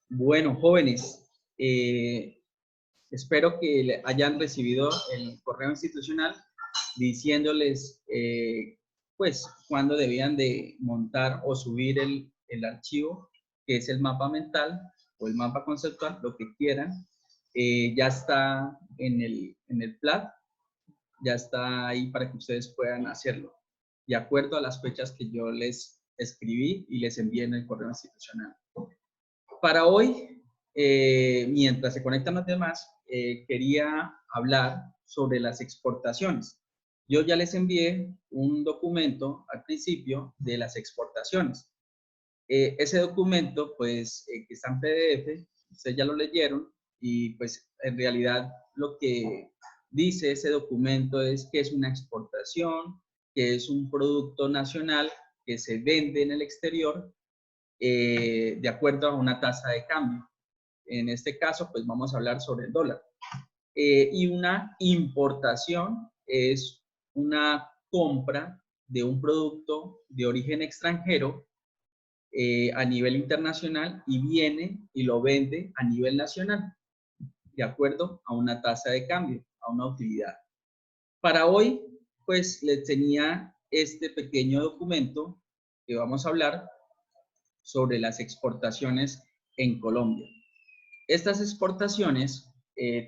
Bueno, jóvenes, espero que hayan recibido el correo institucional diciéndoles, pues, cuándo debían de montar o subir el archivo, que es el mapa mental o el mapa conceptual, lo que quieran. Ya está en el PLAT, ya está ahí para que ustedes puedan hacerlo, de acuerdo a las fechas que yo les escribí y les envié en el correo institucional. Para hoy, mientras se conectan los demás, quería hablar sobre las exportaciones. Yo ya les envié un documento al principio de las exportaciones. Ese documento, pues, que está en PDF, ustedes ya lo leyeron y pues en realidad lo que dice ese documento es que es una exportación, que es un producto nacional que se vende en el exterior de acuerdo a una tasa de cambio. En este caso, pues vamos a hablar sobre el dólar. Y una importación es una compra de un producto de origen extranjero a nivel internacional y viene y lo vende a nivel nacional, de acuerdo a una tasa de cambio, a una utilidad. Para hoy, pues les tenía este pequeño documento que vamos a hablar sobre las exportaciones en Colombia. Estas exportaciones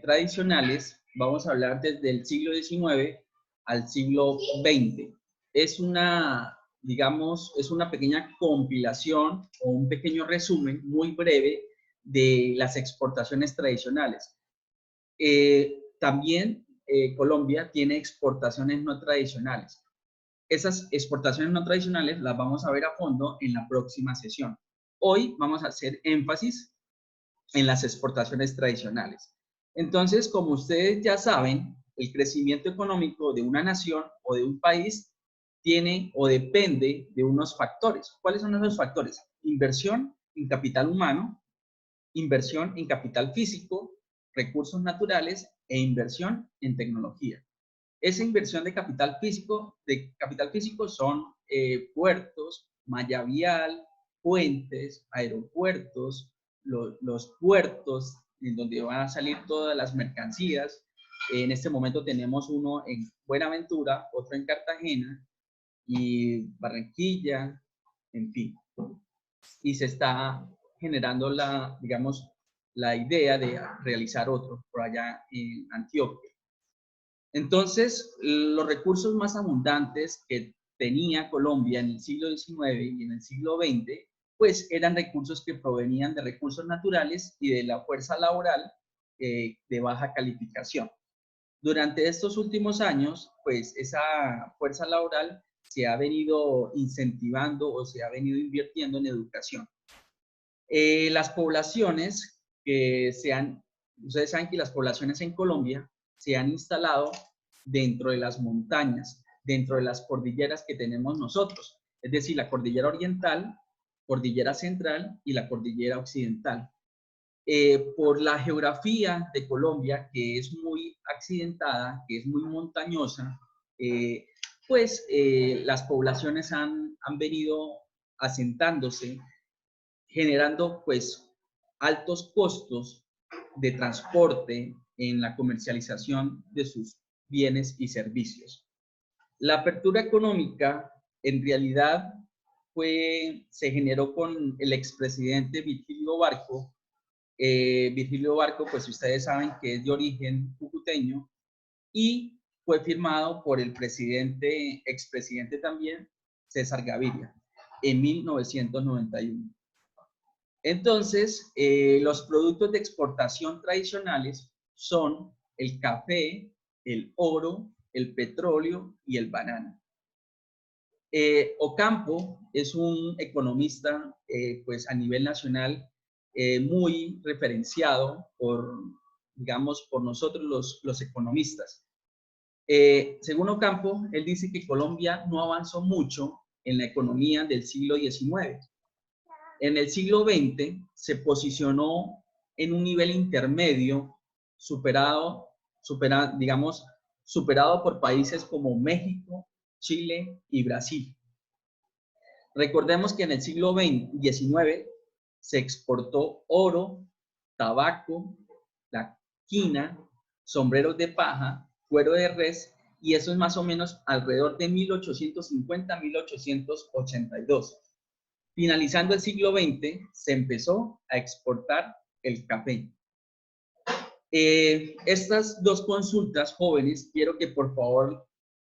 tradicionales, vamos a hablar desde el siglo XIX al siglo XX. Es una, digamos, es una pequeña compilación o un pequeño resumen muy breve de las exportaciones tradicionales. También Colombia tiene exportaciones no tradicionales. Esas exportaciones no tradicionales las vamos a ver a fondo en la próxima sesión. Hoy vamos a hacer énfasis en las exportaciones tradicionales. Entonces, como ustedes ya saben, el crecimiento económico de una nación o de un país tiene o depende de unos factores. ¿Cuáles son esos factores? Inversión en capital humano, inversión en capital físico, recursos naturales e inversión en tecnología. Esa inversión de capital físico son puertos, malla vial, puentes, aeropuertos, los puertos en donde van a salir todas las mercancías. En este momento tenemos uno en Buenaventura, otro en Cartagena y Barranquilla, en fin. Y se está generando digamos, la idea de realizar otro por allá en Antioquia. Entonces, los recursos más abundantes que tenía Colombia en el siglo XIX y en el siglo XX, pues eran recursos que provenían de recursos naturales y de la fuerza laboral de baja calificación. Durante estos últimos años, pues esa fuerza laboral se ha venido incentivando o se ha venido invirtiendo en educación. Las poblaciones que ustedes saben que las poblaciones en Colombia se han instalado dentro de las montañas, dentro de las cordilleras que tenemos nosotros, es decir, la cordillera oriental, cordillera central y la cordillera occidental. Por la geografía de Colombia, que es muy accidentada, que es muy montañosa, pues las poblaciones han venido asentándose, generando pues altos costos de transporte en la comercialización de sus bienes y servicios. La apertura económica en realidad se generó con el expresidente Virgilio Barco. Virgilio Barco, pues ustedes saben que es de origen cucuteño y fue firmado por el expresidente también, César Gaviria, en 1991. Entonces, los productos de exportación tradicionales son el café, el oro, el petróleo y el banano. Ocampo es un economista pues a nivel nacional muy referenciado digamos, por nosotros los economistas. Según Ocampo, él dice que Colombia no avanzó mucho en la economía del siglo XIX. En el siglo XX se posicionó en un nivel intermedio digamos, superado por países como México, Chile y Brasil. Recordemos que en el siglo XIX se exportó oro, tabaco, la quina, sombreros de paja, cuero de res, y eso es más o menos alrededor de 1850-1882. Finalizando el siglo XX, se empezó a exportar el café. Estas dos consultas, jóvenes, quiero que por favor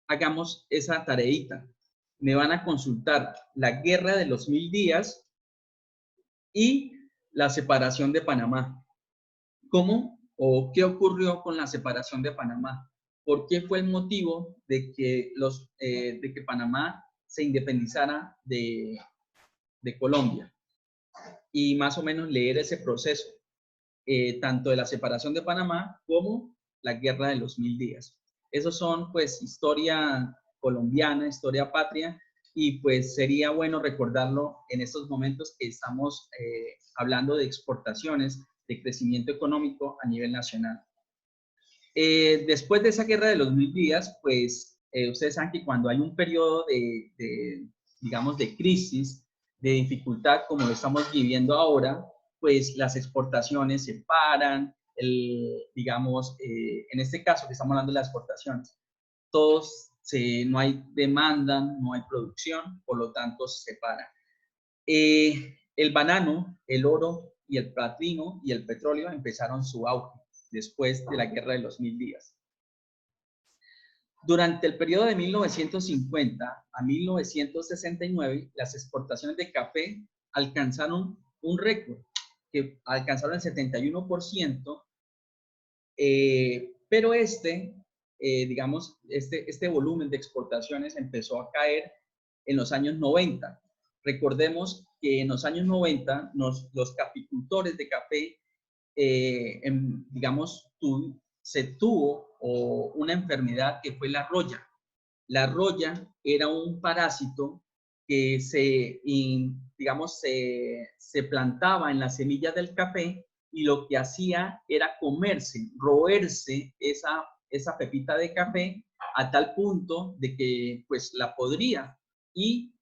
hagamos esa tareita. Me van a consultar la Guerra de los 1000 días y la separación de Panamá. ¿Cómo o qué ocurrió con la separación de Panamá? ¿Por qué fue el motivo de que Panamá se independizara de Colombia? Y más o menos leer ese proceso, tanto de la separación de Panamá como la Guerra de los 1000 días. Esos son pues historia colombiana, historia patria, y pues sería bueno recordarlo en estos momentos que estamos hablando de exportaciones, de crecimiento económico a nivel nacional. Después de esa Guerra de los 1000 días, pues ustedes saben que cuando hay un periodo digamos, de crisis, de dificultad como lo estamos viviendo ahora, pues las exportaciones se paran, digamos, en este caso que estamos hablando de las exportaciones, no hay demanda, no hay producción, por lo tanto se separa. El banano, el oro y el platino y el petróleo empezaron su auge después de la Guerra de los 1000 días. Durante el periodo de 1950 a 1969, las exportaciones de café alcanzaron un récord, que alcanzaron el 71%, pero digamos, este volumen de exportaciones empezó a caer en los años 90. Recordemos que en los años 90 los caficultores de café, digamos, se tuvo una enfermedad que fue la roya. La roya era un parásito que digamos, se plantaba en las semillas del café y lo que hacía era roerse esa pepita de café a tal punto de que pues la podría y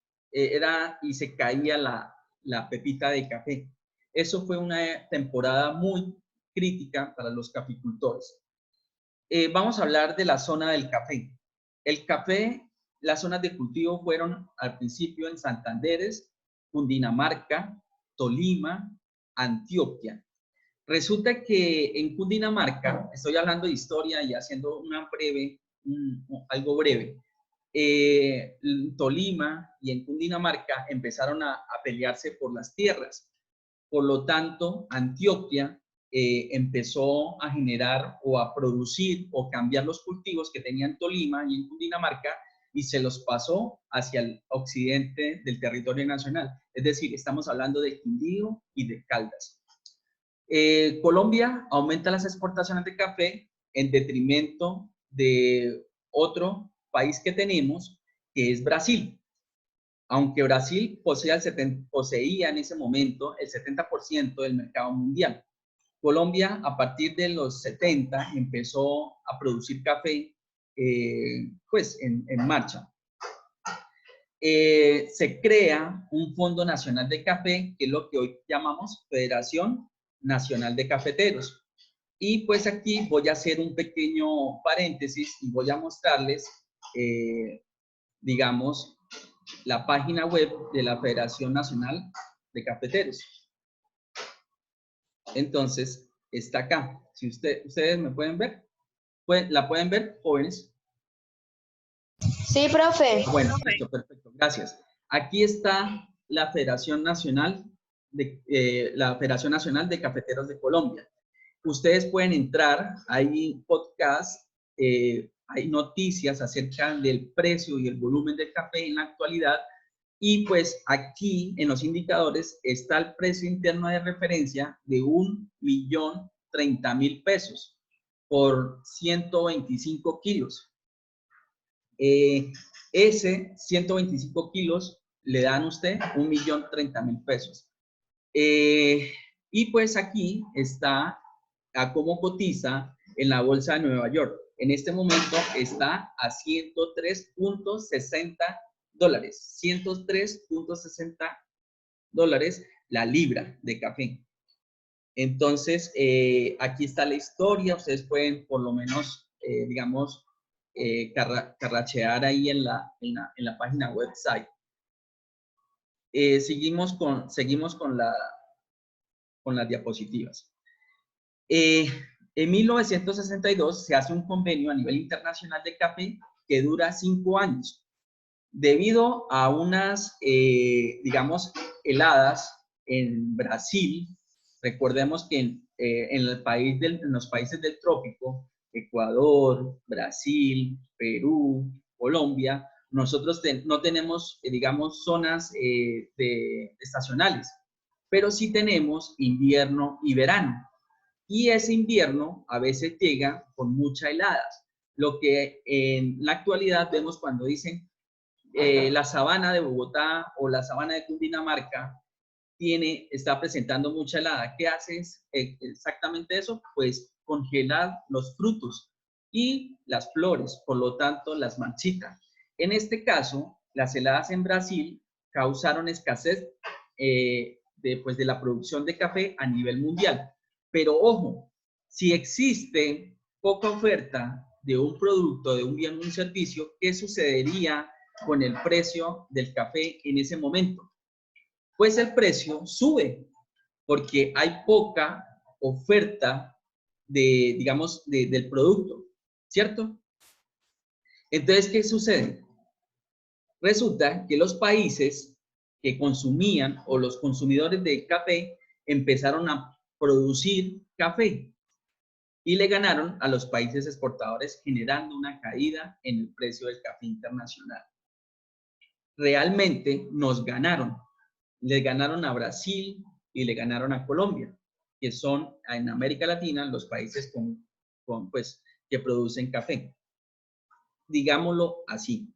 se caía la pepita de café. Eso fue una temporada muy crítica para los caficultores. Vamos a hablar de la zona del café. El café, las zonas de cultivo fueron al principio en Santanderes, Cundinamarca, Tolima, Antioquia. Resulta que en Cundinamarca, estoy hablando de historia y haciendo algo breve, en Tolima y en Cundinamarca empezaron a pelearse por las tierras. Por lo tanto, Antioquia empezó a generar o a producir o cambiar los cultivos que tenían Tolima y en Cundinamarca y se los pasó hacia el occidente del territorio nacional. Es decir, estamos hablando de Quindío y de Caldas. Colombia aumenta las exportaciones de café en detrimento de otro país que tenemos, que es Brasil. Aunque Brasil poseía en ese momento el 70% del mercado mundial. Colombia, a partir de los 70, empezó a producir café pues en marcha. Se crea un Fondo Nacional de Café, que es lo que hoy llamamos Federación Nacional de Cafeteros. Y pues aquí voy a hacer un pequeño paréntesis y voy a mostrarles, digamos, la página web de la Federación Nacional de Cafeteros. Entonces, está acá. Si ustedes me pueden ver, ¿la pueden ver, jóvenes? Sí, profe. Bueno, listo, perfecto, gracias. Aquí está la Federación Nacional de Cafeteros de Colombia. Ustedes pueden entrar, hay podcasts, hay noticias acerca del precio y el volumen del café en la actualidad, y pues aquí en los indicadores está el precio interno de referencia de 1.030.000 pesos por 125 kilos. Ese 125 kilos le dan a usted 1.030.000 pesos. Y pues aquí está a cómo cotiza en la bolsa de Nueva York. En este momento está a $103.60. $103.60 la libra de café. Entonces, aquí está la historia. Ustedes pueden por lo menos, digamos, carrachear ahí en la página website. Seguimos con las diapositivas. En 1962 se hace un convenio a nivel internacional de café que dura 5 años. Debido a unas, digamos, heladas en Brasil, recordemos que en los países del trópico, Ecuador, Brasil, Perú, Colombia, nosotros no tenemos, digamos, zonas estacionales, pero sí tenemos invierno y verano. Y ese invierno a veces llega con muchas heladas, lo que en la actualidad vemos cuando dicen la sabana de Bogotá o la sabana de Cundinamarca está presentando mucha helada. ¿Qué hace exactamente eso? Pues congelar los frutos y las flores, por lo tanto las marchita. En este caso, las heladas en Brasil causaron escasez de la producción de café a nivel mundial. Pero ojo, si existe poca oferta de un producto, de un bien o un servicio, ¿qué sucedería con el precio del café en ese momento? Pues el precio sube porque hay poca oferta del producto, ¿cierto? Entonces, ¿qué sucede? Resulta que los países que consumían o los consumidores de café empezaron a producir café y le ganaron a los países exportadores, generando una caída en el precio del café internacional. Realmente nos ganaron. Le ganaron a Brasil y le ganaron a Colombia, que son en América Latina los países que producen café. Digámoslo así.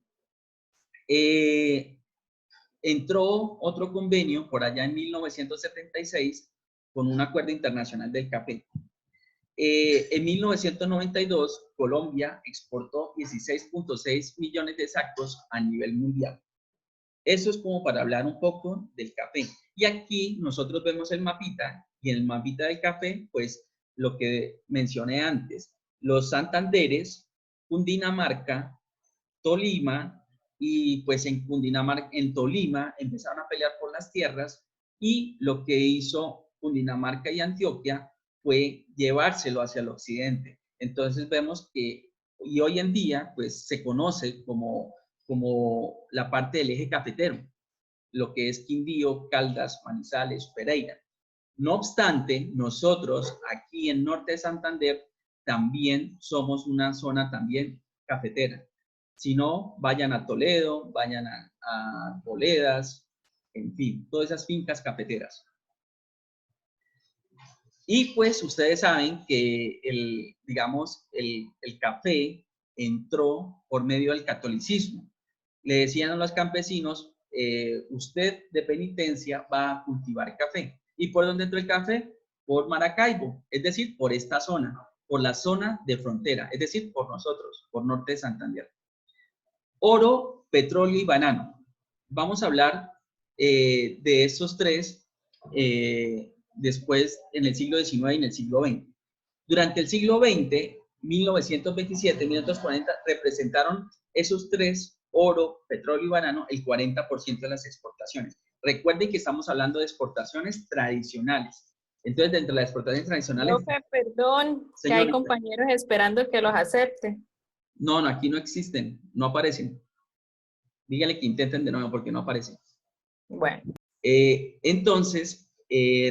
Entró otro convenio por allá en 1976 con un acuerdo internacional del café. En 1992, Colombia exportó 16.6 millones de sacos a nivel mundial. Eso es como para hablar un poco del café. Y aquí nosotros vemos el mapita, y en el mapita del café, pues lo que mencioné antes, los Santanderes, Cundinamarca, Tolima, y pues en Tolima empezaron a pelear por las tierras, y lo que hizo Cundinamarca y Antioquia fue llevárselo hacia el occidente. Entonces vemos que, y hoy en día, pues se conoce como la parte del eje cafetero, lo que es Quindío, Caldas, Manizales, Pereira. No obstante, nosotros aquí en Norte de Santander también somos una zona también cafetera. Si no, vayan a Toledo, vayan a Boledas, en fin, todas esas fincas cafeteras. Y pues ustedes saben que el café entró por medio del catolicismo. Le decían a los campesinos, usted de penitencia va a cultivar café. ¿Y por dónde entró el café? Por Maracaibo, es decir, por esta zona, por la zona de frontera, es decir, por nosotros, por Norte de Santander. Oro, petróleo y banano. Vamos a hablar de estos tres después en el siglo XIX y en el siglo XX. Durante el siglo XX, 1927, 1940, representaron esos tres, oro, petróleo y banano, el 40% de las exportaciones. Recuerden que estamos hablando de exportaciones tradicionales. Entonces, dentro de las exportaciones tradicionales... Profe, perdón, señorita, que hay compañeros esperando que los acepte. No, aquí no existen, no aparecen. Dígale que intenten de nuevo porque no aparecen. Bueno. Entonces,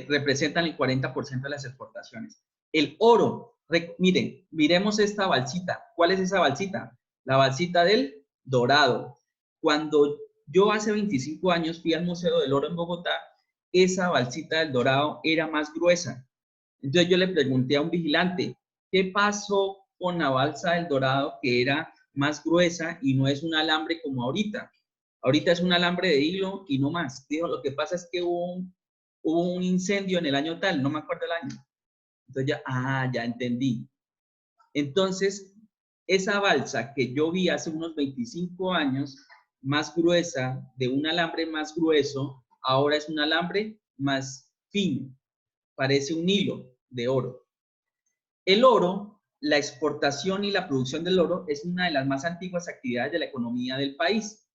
representan el 40% de las exportaciones. El oro, miren, miremos esta balsita. ¿Cuál es esa balsita? La balsita del Dorado. Cuando yo hace 25 años fui al Museo del Oro en Bogotá, esa balsita del Dorado era más gruesa. Entonces yo le pregunté a un vigilante, ¿qué pasó con la balsa del Dorado que era más gruesa y no es un alambre como ahorita? Ahorita es un alambre de hilo y no más. Dijo, lo que pasa es que hubo un incendio en el año tal, no me acuerdo el año. Entonces ya entendí. Entonces, esa balsa que yo vi hace unos 25 años, más gruesa, de un alambre más grueso, ahora es un alambre más fino, parece un hilo de oro. El oro, la exportación y la producción del oro es una de las más antiguas actividades de la economía del país.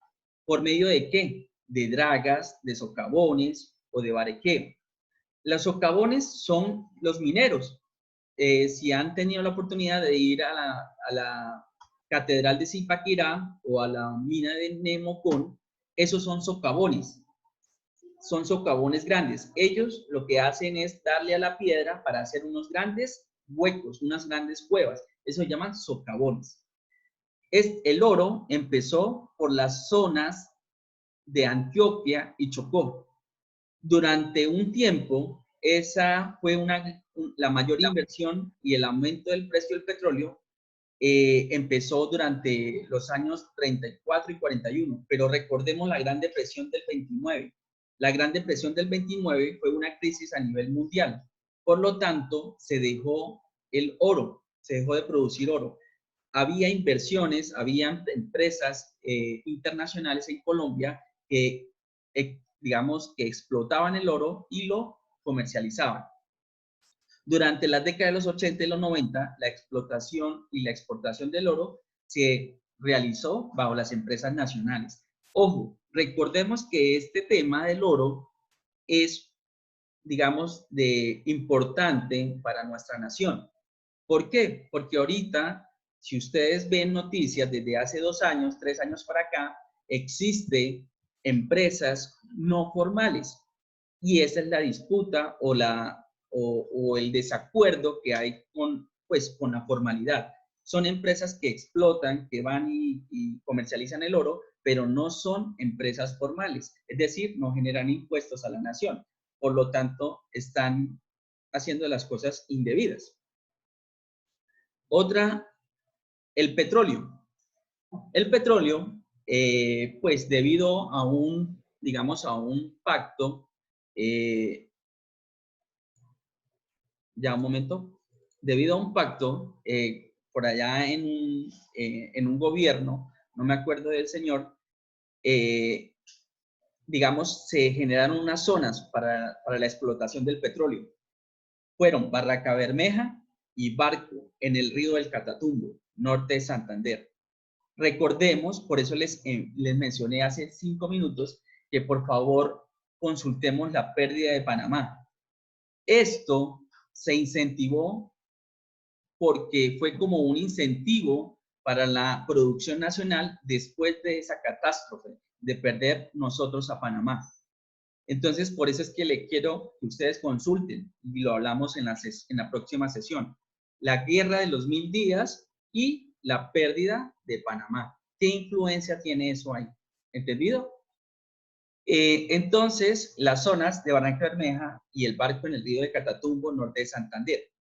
¿Por medio de qué? De dragas, de socavones o de barequeo. Los socavones son los mineros. Si han tenido la oportunidad de ir a la Catedral de Zipaquirá o a la mina de Nemocón, esos son socavones. Son socavones grandes. Ellos lo que hacen es darle a la piedra para hacer unos grandes huecos, unas grandes cuevas. Eso se llaman socavones. El oro empezó por las zonas de Antioquia y Chocó. Durante un tiempo, esa fue la mayor inversión y el aumento del precio del petróleo empezó durante los años 34 y 41, pero recordemos la Gran Depresión del 29. La Gran Depresión del 29 fue una crisis a nivel mundial. Por lo tanto, se dejó el oro, se dejó de producir oro. Había inversiones, había empresas internacionales en Colombia que, digamos, que explotaban el oro y lo comercializaban. Durante las décadas de los 80 y los 90, la explotación y la exportación del oro se realizó bajo las empresas nacionales. Ojo, recordemos que este tema del oro es, digamos, importante para nuestra nación. ¿Por qué? Porque ahorita, si ustedes ven noticias desde hace 2 años, 3 años para acá, existen empresas no formales. Y esa es la disputa o el desacuerdo que hay con la formalidad. Son empresas que explotan, que van y comercializan el oro, pero no son empresas formales. Es decir, no generan impuestos a la nación. Por lo tanto, están haciendo las cosas indebidas. Otra, el petróleo. El petróleo, pues debido a digamos, a un pacto, ya un momento, debido a un pacto por allá en un gobierno, no me acuerdo del señor, digamos, se generaron unas zonas para la explotación del petróleo. Fueron Barranca Bermeja y Barco en el río del Catatumbo, norte de Santander. Recordemos, por eso les mencioné hace 5 minutos, que por favor consultemos la pérdida de Panamá. Esto se incentivó porque fue como un incentivo para la producción nacional después de esa catástrofe de perder nosotros a Panamá. Entonces, por eso es que le quiero que ustedes consulten y lo hablamos en la próxima sesión. La guerra de los 1000 días y la pérdida de Panamá. ¿Qué influencia tiene eso ahí? ¿Entendido? Entonces, las zonas de Barranca Bermeja y el Barco en el río de Catatumbo, norte de Santander.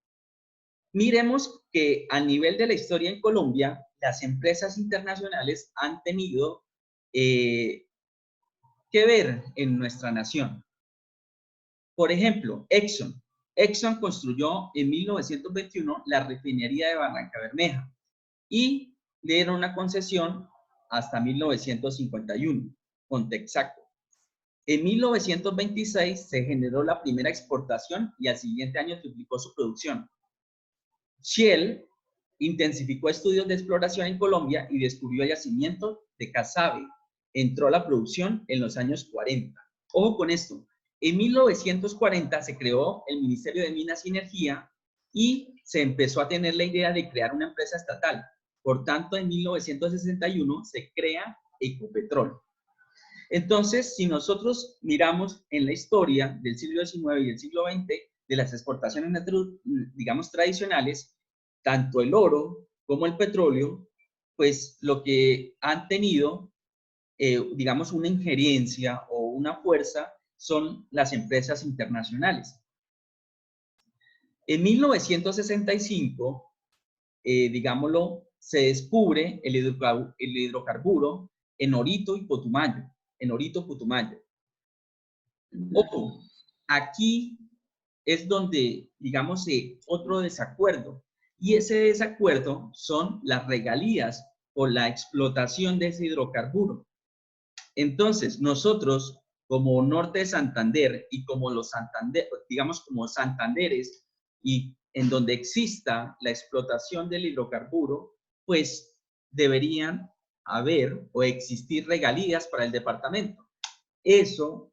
Miremos que a nivel de la historia en Colombia, las empresas internacionales han tenido que ver en nuestra nación. Por ejemplo, Exxon. Exxon construyó en 1921 la refinería de Barranca Bermeja y le dieron una concesión hasta 1951 con Texaco. En 1926 se generó la primera exportación y al siguiente año duplicó su producción. Shell intensificó estudios de exploración en Colombia y descubrió el yacimiento de Casabe. Entró a la producción en los años 40. Ojo con esto. En 1940 se creó el Ministerio de Minas y Energía y se empezó a tener la idea de crear una empresa estatal. Por tanto, en 1961 se crea Ecopetrol. Entonces, si nosotros miramos en la historia del siglo XIX y del siglo XX, de las exportaciones, digamos, tradicionales, tanto el oro como el petróleo, pues lo que han tenido, digamos, una injerencia o una fuerza son las empresas internacionales. En 1965, digámoslo, se descubre el hidrocarburo en Orito y Putumayo. Ojo, aquí es donde, digamos, otro desacuerdo. Y ese desacuerdo son las regalías por la explotación de ese hidrocarburo. Entonces, nosotros, como Norte de Santander y como los Santander, digamos como Santanderes, y en donde exista la explotación del hidrocarburo, pues deberían haber o existir regalías para el departamento. Eso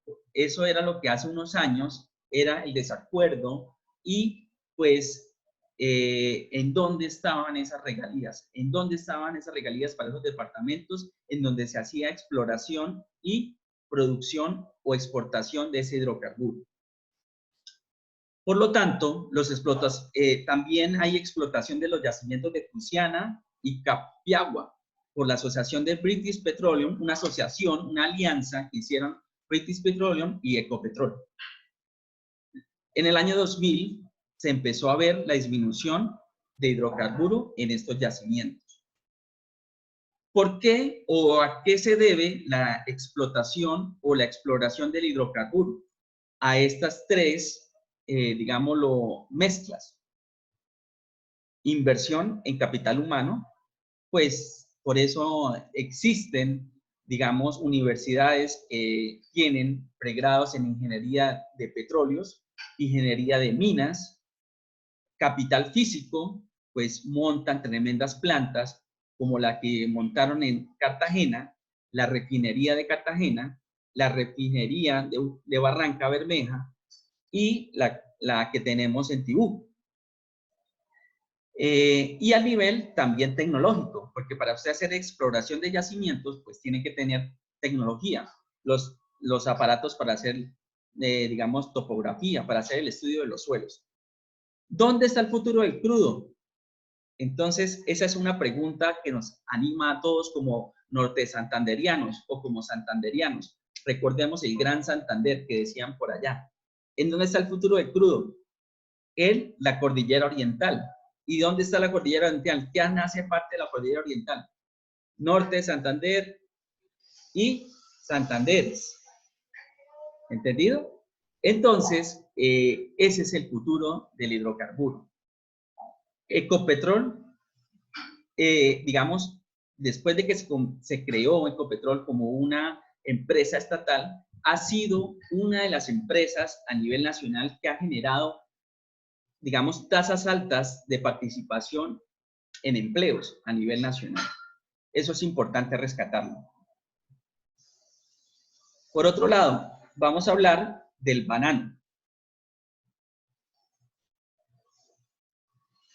era lo que hace unos años era el desacuerdo y pues en dónde estaban esas regalías, en dónde estaban esas regalías para esos departamentos en donde se hacía exploración y producción o exportación de ese hidrocarburo. Por lo tanto, también hay explotación de los yacimientos de Cruciana y Capiagua por la Asociación de British Petroleum, una asociación, una alianza que hicieron British Petroleum y Ecopetrol. En el año 2000 se empezó a ver la disminución de hidrocarburo en estos yacimientos. ¿Por qué o a qué se debe la explotación o la exploración del hidrocarburo? A estas tres, digámoslo, mezclas. Inversión en capital humano, pues por eso existen, digamos, universidades que tienen pregrados en ingeniería de petróleos, ingeniería de minas, capital físico, pues montan tremendas plantas como la que montaron en Cartagena, la refinería de Cartagena, la refinería de Barranca Bermeja y la que tenemos en Tibú. Y a nivel también tecnológico, porque para usted hacer exploración de yacimientos, pues tiene que tener tecnología, los aparatos para hacer, digamos, topografía, para hacer el estudio de los suelos. ¿Dónde está el futuro del crudo? Entonces, esa es una pregunta que nos anima a todos como norte santanderianos o como santanderianos. Recordemos el Gran Santander que decían por allá. ¿En dónde está el futuro del crudo? En la cordillera oriental. ¿Y dónde está la cordillera oriental? ¿Qué hace parte de la cordillera oriental? Norte, Santander y Santanderes. ¿Entendido? Entonces, ese es el futuro del hidrocarburo. Ecopetrol, digamos, después de que se creó Ecopetrol como una empresa estatal, ha sido una de las empresas a nivel nacional que ha generado, digamos, tasas altas de participación en empleos a nivel nacional. Eso es importante rescatarlo. Por otro lado, vamos a hablar del banano.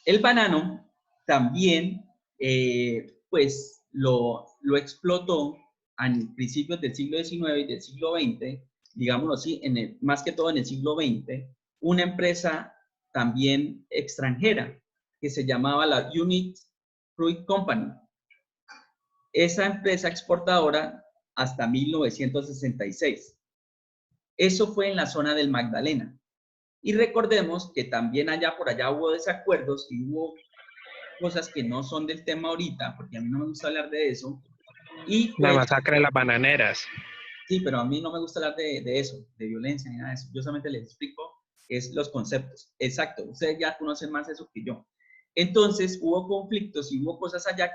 El banano también, pues, lo explotó a principios del siglo XIX y del siglo XX, digámoslo así, más que todo en el siglo XX, una empresa también extranjera que se llamaba la Unit Fruit Company. Esa empresa exportadora hasta 1966. Eso fue en la zona del Magdalena. Y recordemos que también por allá hubo desacuerdos y hubo cosas que no son del tema ahorita, porque a mí no me gusta hablar de eso. Y pues, la masacre de las bananeras. Sí, pero a mí no me gusta hablar de eso, de violencia ni nada de eso. Yo solamente les explico los conceptos. Exacto, ustedes ya conocen más eso que yo. Entonces, hubo conflictos y hubo cosas allá,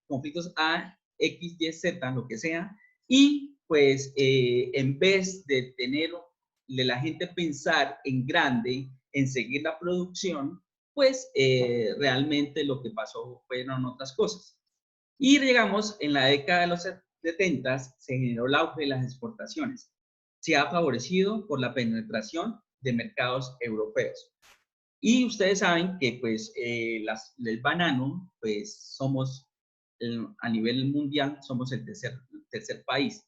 conflictos A, X, Y, Z, lo que sea, y pues en vez de la gente pensar en grande, en seguir la producción, pues realmente lo que pasó fueron otras cosas. Y llegamos en la década de los 70, se generó el auge de las exportaciones. Se ha favorecido por la penetración de mercados europeos. Y ustedes saben que pues el banano, pues somos, a nivel mundial, somos el tercer país.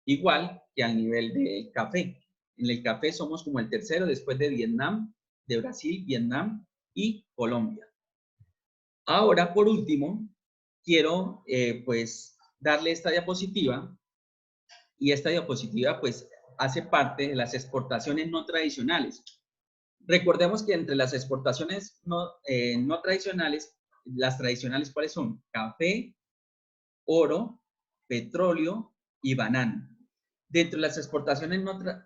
Igual que al nivel del café. En el café somos como el tercero después de Vietnam, de Brasil, Vietnam y Colombia. Ahora, por último, quiero pues darle esta diapositiva, y esta diapositiva pues hace parte de las exportaciones no tradicionales. Recordemos que entre las exportaciones no tradicionales, las tradicionales, ¿cuáles son? Café, oro, petróleo y banano. Dentro de las exportaciones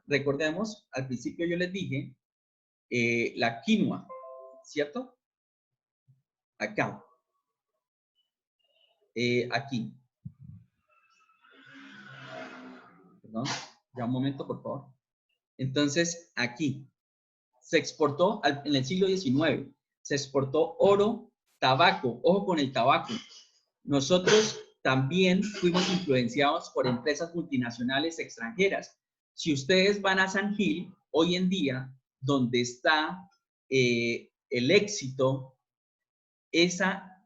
recordemos, al principio yo les dije, la quinoa, ¿cierto? Acá. Aquí. ¿Perdón? Ya un momento, por favor. Entonces, aquí se exportó en el siglo XIX, se exportó oro, tabaco, ojo con el tabaco. Nosotros también fuimos influenciados por empresas multinacionales extranjeras. Si ustedes van a San Gil, hoy en día, donde está el éxito, esa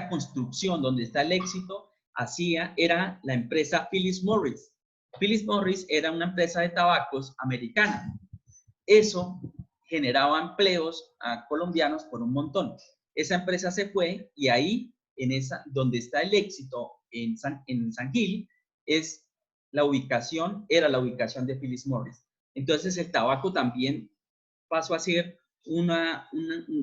construcción donde está el éxito, era la empresa Philip Morris. Philip Morris era una empresa de tabacos americana. Eso generaba empleos a colombianos por un montón. Esa empresa se fue y ahí, donde está el éxito en San Gil, era la ubicación de Philip Morris. Entonces el tabaco también pasó a ser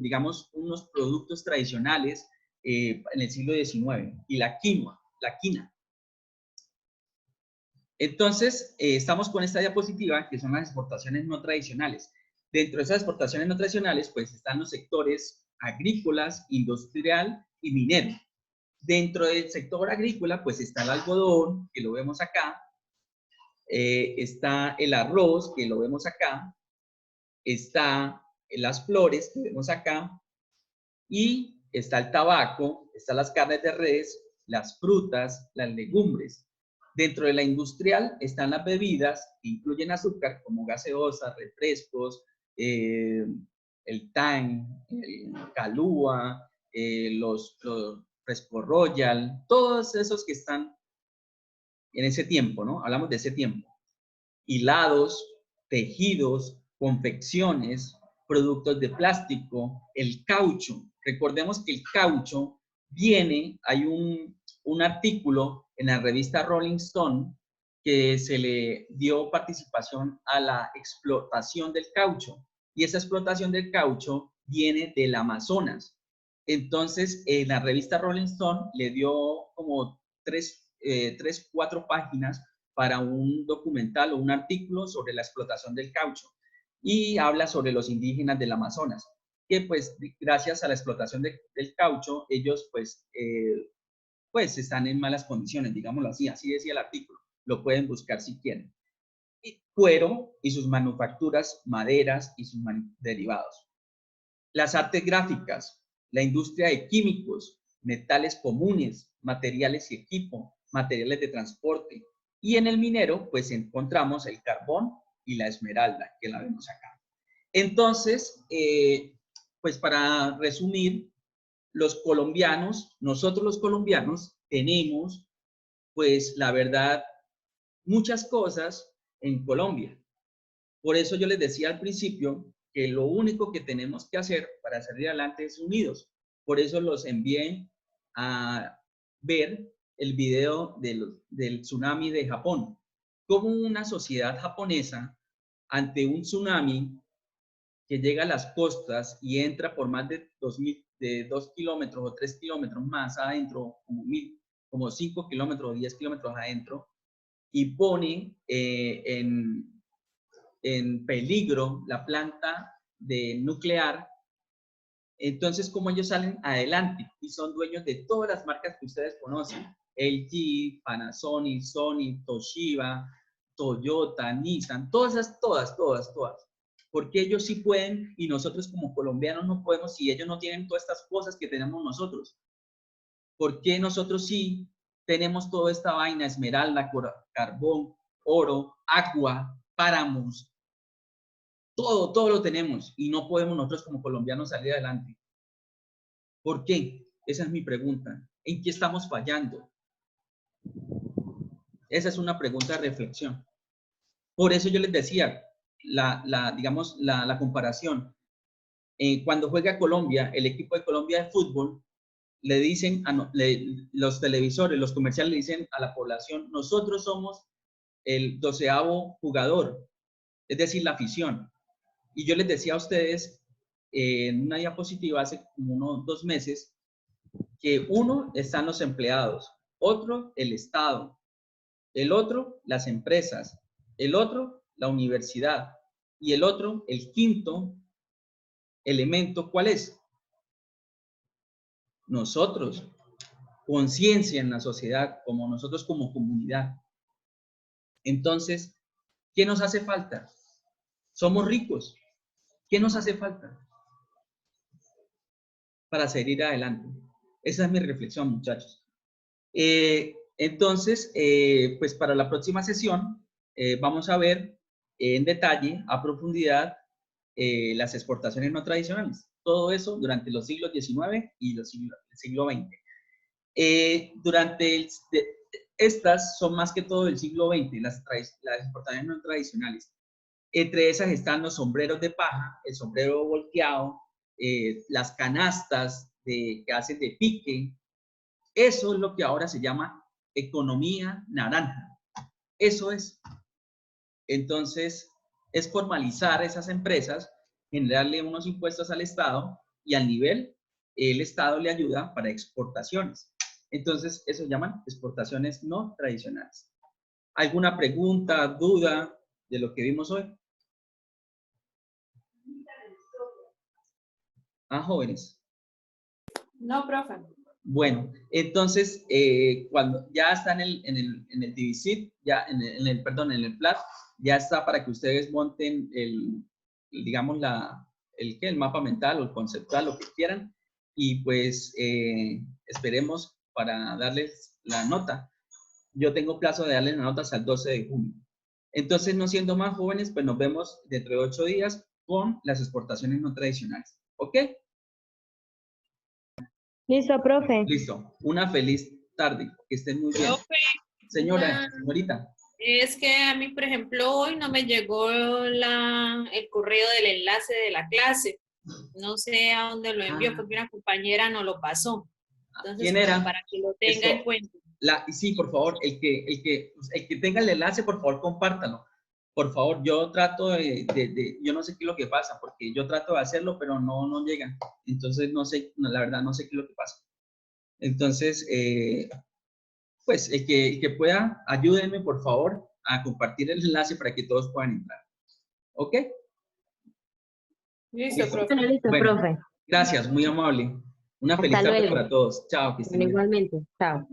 digamos, unos productos tradicionales en el siglo XIX. Y la quina. Entonces, estamos con esta diapositiva, que son las exportaciones no tradicionales. Dentro de esas exportaciones no tradicionales, pues están los sectores agrícolas, industrial y minero. Dentro del sector agrícola, pues está el algodón, que lo vemos acá, está el arroz, que lo vemos acá, está las flores, que vemos acá, y está el tabaco, están las carnes de res, las frutas, las legumbres. Dentro de la industrial están las bebidas que incluyen azúcar, como gaseosas, refrescos, el Tang, el Calúa, los Fresco Royal, todos esos que están en ese tiempo, ¿no? Hablamos de ese tiempo. Hilados, tejidos, confecciones, productos de plástico, el caucho. Recordemos que el caucho hay un artículo en la revista Rolling Stone que se le dio participación a la explotación del caucho. Y esa explotación del caucho viene del Amazonas. Entonces, en la revista Rolling Stone le dio como 4 páginas para un documental o un artículo sobre la explotación del caucho y habla sobre los indígenas del Amazonas, que pues gracias a la explotación del caucho, ellos pues están en malas condiciones, digámoslo así, así decía el artículo, lo pueden buscar si quieren. Y cuero y sus manufacturas, maderas y sus derivados. Las artes gráficas, la industria de químicos, metales comunes, materiales y equipo, materiales de transporte. Y en el minero, pues encontramos el carbón y la esmeralda, que la vemos acá. Entonces, pues para resumir, nosotros los colombianos tenemos, pues la verdad, muchas cosas en Colombia. Por eso yo les decía al principio que lo único que tenemos que hacer para salir adelante es unidos. Por eso los envié a ver el video del tsunami de Japón. Cómo una sociedad japonesa, ante un tsunami que llega a las costas y entra por más de 2 kilómetros o 3 kilómetros más adentro, como 5 kilómetros o 10 kilómetros adentro, y pone en peligro la planta de nuclear, entonces como ellos salen adelante y son dueños de todas las marcas que ustedes conocen, LG, Panasonic, Sony, Toshiba, Toyota, Nissan, todas, porque ellos sí pueden y nosotros como colombianos no podemos si ellos no tienen todas estas cosas que tenemos nosotros. ¿Por qué nosotros sí tenemos toda esta vaina, esmeralda, carbón, oro, agua, páramos? Todo lo tenemos y no podemos nosotros como colombianos salir adelante. ¿Por qué? Esa es mi pregunta. ¿En qué estamos fallando? Esa es una pregunta de reflexión. Por eso yo les decía, digamos, la comparación. Cuando juega Colombia, el equipo de Colombia de fútbol, le dicen, los televisores, los comerciales le dicen a la población, nosotros somos el 12º jugador, es decir, la afición. Y yo les decía a ustedes en una diapositiva hace como unos 2 meses que uno están los empleados, otro el Estado, el otro las empresas, el otro la universidad y el otro, el quinto elemento, ¿cuál es? Nosotros, conciencia en la sociedad, como nosotros como comunidad. Entonces, ¿Qué nos hace falta? Somos ricos. ¿Qué nos hace falta para seguir adelante? Esa es mi reflexión, muchachos. Entonces, pues para la próxima sesión vamos a ver en detalle, a profundidad, las exportaciones no tradicionales. Todo eso durante los siglos XIX y el siglo XX. Estas son más que todo del siglo XX, las exportaciones no tradicionales. Entre esas están los sombreros de paja, el sombrero volteado, las canastas que hacen de pique. Eso es lo que ahora se llama economía naranja. Eso es. Entonces, es formalizar esas empresas, generarle unos impuestos al Estado y al nivel, el Estado le ayuda para exportaciones. Entonces, eso se llaman exportaciones no tradicionales. ¿Alguna pregunta, duda de lo que vimos hoy? Jóvenes. No, profe. Bueno, entonces, cuando ya está en el DVC, ya en el PLAT, ya está para que ustedes monten digamos, el mapa mental o el conceptual, lo que quieran, y pues esperemos para darles la nota. Yo tengo plazo de darles la nota hasta el 12 de junio. Entonces, no siendo más jóvenes, pues nos vemos dentro de 8 días con las exportaciones no tradicionales. ¿Ok? Listo, profe. Listo. Una feliz tarde. Que estén muy bien. Profe, Señorita. es que a mí, por ejemplo, hoy no me llegó el correo del enlace de la clase. No sé a dónde lo envió, porque una compañera no lo pasó. Entonces, ¿Quién era? para que lo tenga en cuenta. Sí, por favor, el que tenga el enlace, por favor, compártalo. Por favor, yo trato yo no sé qué es lo que pasa, porque yo trato de hacerlo, pero no llega. Entonces, no sé, la verdad, no sé qué es lo que pasa. Entonces, pues, el que pueda, ayúdenme, por favor, a compartir el enlace para que todos puedan entrar. ¿Ok? Listo, profe. Listo, Bueno, profe. gracias, muy amable. Una feliz Hasta tarde luego. para todos. Chao, que estén bien. Igualmente. Chao.